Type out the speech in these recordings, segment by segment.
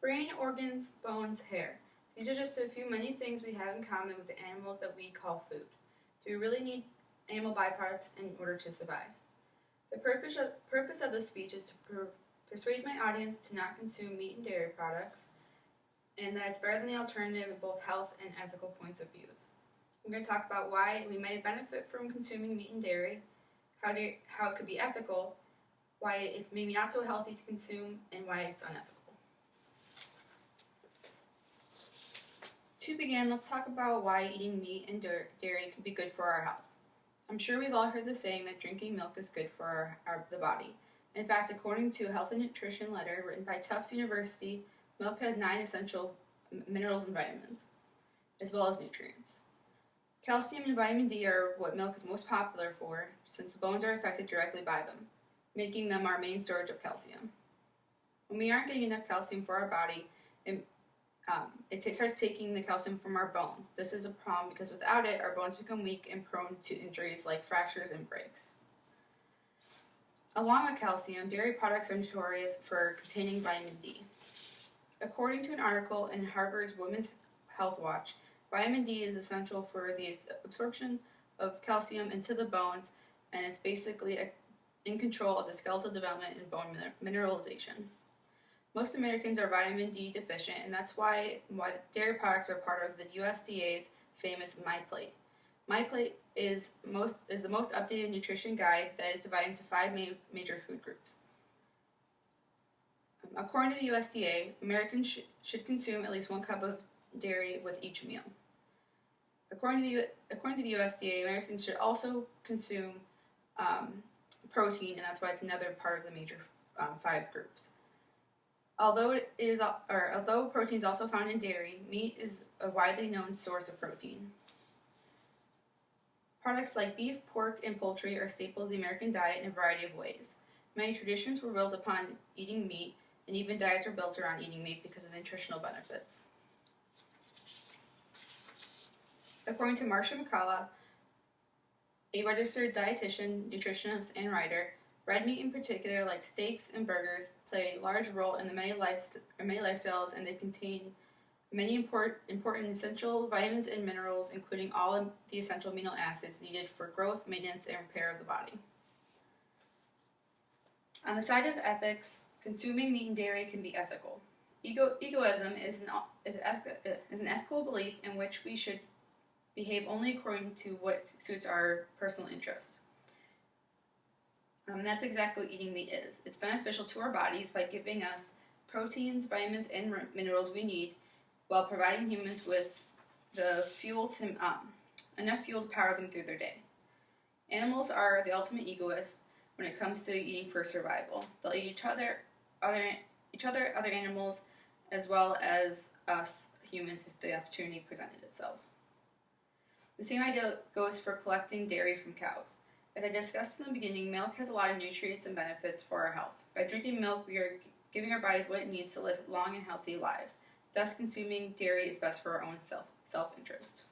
Brain, organs, bones, hair. These are just a few many things we have in common with the animals that we call food. Do we really need animal byproducts in order to survive? The purpose of this speech is to persuade my audience to not consume meat and dairy products, and that it's better than the alternative in both health and ethical points of views. We're going to talk about why we may benefit from consuming meat and dairy, how it could be ethical, why it's maybe not so healthy to consume, and why it's unethical. To begin, let's talk about why eating meat and dairy can be good for our health. I'm sure we've all heard the saying that drinking milk is good for the body. In fact, according to a health and nutrition letter written by Tufts University, milk has 9 essential minerals and vitamins, as well as nutrients. Calcium and vitamin D are what milk is most popular for, since the bones are affected directly by them, making them our main storage of calcium. When we aren't getting enough calcium for our body, it starts taking the calcium from our bones. This is a problem because without it, our bones become weak and prone to injuries like fractures and breaks. Along with calcium, dairy products are notorious for containing vitamin D. According to an article in Harvard's Women's Health Watch, vitamin D is essential for the absorption of calcium into the bones, and it's basically in control of the skeletal development and bone mineralization. Most Americans are vitamin D deficient, and that's why dairy products are part of the USDA's famous MyPlate. MyPlate is the most updated nutrition guide that is divided into 5 major food groups. According to the USDA, Americans should consume at least 1 cup of dairy with each meal. According to the USDA, Americans should also consume protein, and that's why it's another part of the major 5 groups. Although protein is also found in dairy, meat is a widely known source of protein. Products like beef, pork, and poultry are staples of the American diet in a variety of ways. Many traditions were built upon eating meat, and even diets were built around eating meat because of the nutritional benefits. According to Marcia McCullough, a registered dietitian, nutritionist, and writer, red meat in particular, like steaks and burgers, play a large role in the many lifestyles, and they contain many important essential vitamins and minerals, including all of the essential amino acids needed for growth, maintenance, and repair of the body. On the side of ethics, consuming meat and dairy can be ethical. Egoism is an ethical belief in which we should behave only according to what suits our personal interests. That's exactly what eating meat is. It's beneficial to our bodies by giving us proteins, vitamins, and minerals we need, while providing humans with the fuel enough fuel to power them through their day. Animals are the ultimate egoists when it comes to eating for survival. They'll eat other animals, as well as us humans if the opportunity presented itself. The same idea goes for collecting dairy from cows. As I discussed in the beginning, milk has a lot of nutrients and benefits for our health. By drinking milk, we are giving our bodies what it needs to live long and healthy lives. Thus, consuming dairy is best for our own self-interest.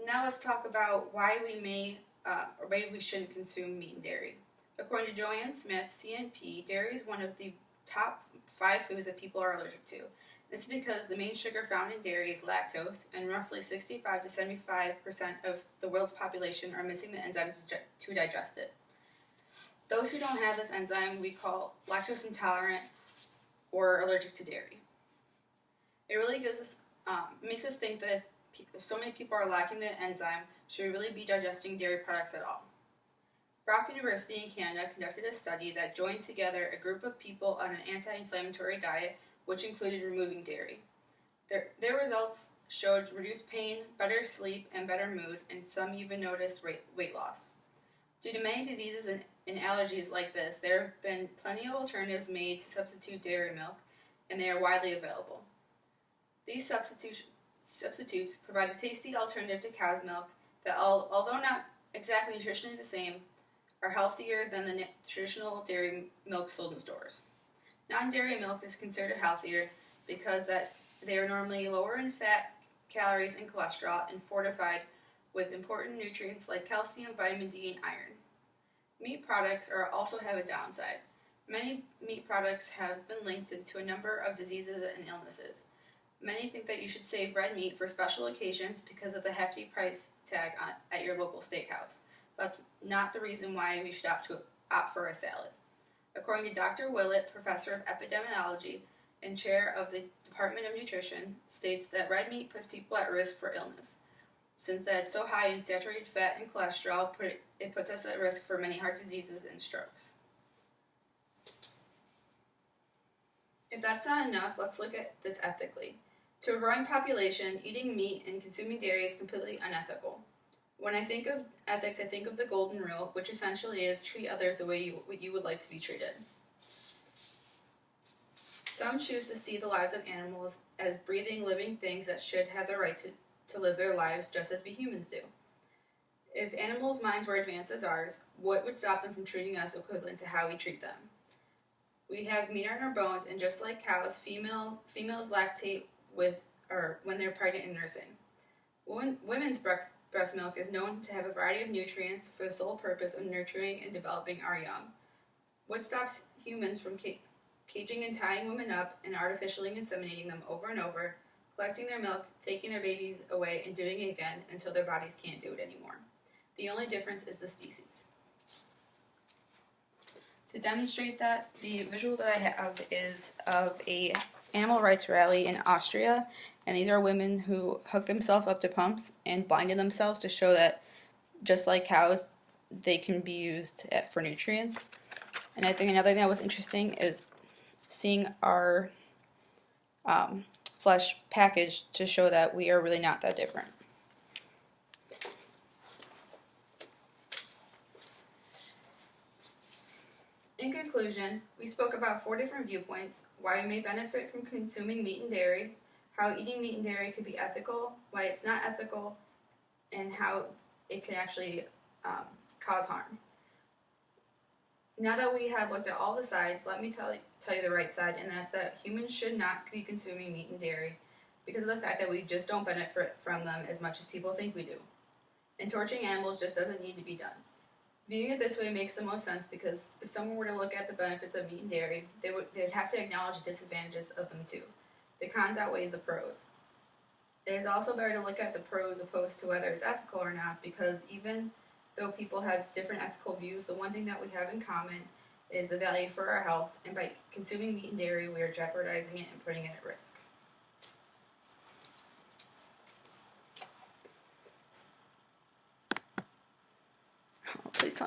Now let's talk about why we shouldn't consume meat and dairy. According to Joanne Smith, CNP, dairy is one of the top 5 foods that people are allergic to. This is because the main sugar found in dairy is lactose, and roughly 65 to 75% of the world's population are missing the enzyme to digest it. Those who don't have this enzyme we call lactose intolerant or allergic to dairy. It really makes us think that if so many people are lacking the enzyme, should we really be digesting dairy products at all? Brock University in Canada conducted a study that joined together a group of people on an anti-inflammatory diet, which included removing dairy. Their results showed reduced pain, better sleep, and better mood, and some even noticed weight loss. Due to many diseases and allergies like this, there have been plenty of alternatives made to substitute dairy milk, and they are widely available. These substitutes provide a tasty alternative to cow's milk that, although not exactly nutritionally the same, are healthier than the traditional dairy milk sold in stores. Non-dairy milk is considered healthier because they are normally lower in fat, calories, and cholesterol, and fortified with important nutrients like calcium, vitamin D, and iron. Meat products also have a downside. Many meat products have been linked to a number of diseases and illnesses. Many think that you should save red meat for special occasions because of the hefty price tag at your local steakhouse. That's not the reason why we should opt for a salad. According to Dr. Willett, professor of epidemiology and chair of the Department of Nutrition, states that red meat puts people at risk for illness. Since that it's so high in saturated fat and cholesterol, it puts us at risk for many heart diseases and strokes. If that's not enough, let's look at this ethically. To a growing population, eating meat and consuming dairy is completely unethical. When I think of ethics, I think of the golden rule, which essentially is treat others the way you would like to be treated. Some choose to see the lives of animals as breathing, living things that should have the right to live their lives just as we humans do. If animals' minds were advanced as ours, what would stop them from treating us equivalent to how we treat them? We have meat on our bones, and just like cows, females lactate when they're pregnant and nursing. Women's breast milk is known to have a variety of nutrients for the sole purpose of nurturing and developing our young. What stops humans from caging and tying women up and artificially inseminating them over and over, collecting their milk, taking their babies away, and doing it again until their bodies can't do it anymore? The only difference is the species. To demonstrate that, the visual that I have is of a animal rights rally in Austria, and these are women who hooked themselves up to pumps and blinded themselves to show that, just like cows, they can be used for nutrients. And I think another thing that was interesting is seeing our flesh packaged to show that we are really not that different. In conclusion, we spoke about 4 different viewpoints: why we may benefit from consuming meat and dairy, how eating meat and dairy could be ethical, why it's not ethical, and how it can actually cause harm. Now that we have looked at all the sides, let me tell you the right side, and that's that humans should not be consuming meat and dairy because of the fact that we just don't benefit from them as much as people think we do. And torturing animals just doesn't need to be done. Viewing it this way makes the most sense because if someone were to look at the benefits of meat and dairy, they would have to acknowledge the disadvantages of them too. The cons outweigh the pros. It is also better to look at the pros opposed to whether it's ethical or not, because even though people have different ethical views, the one thing that we have in common is the value for our health, and by consuming meat and dairy, we are jeopardizing it and putting it at risk.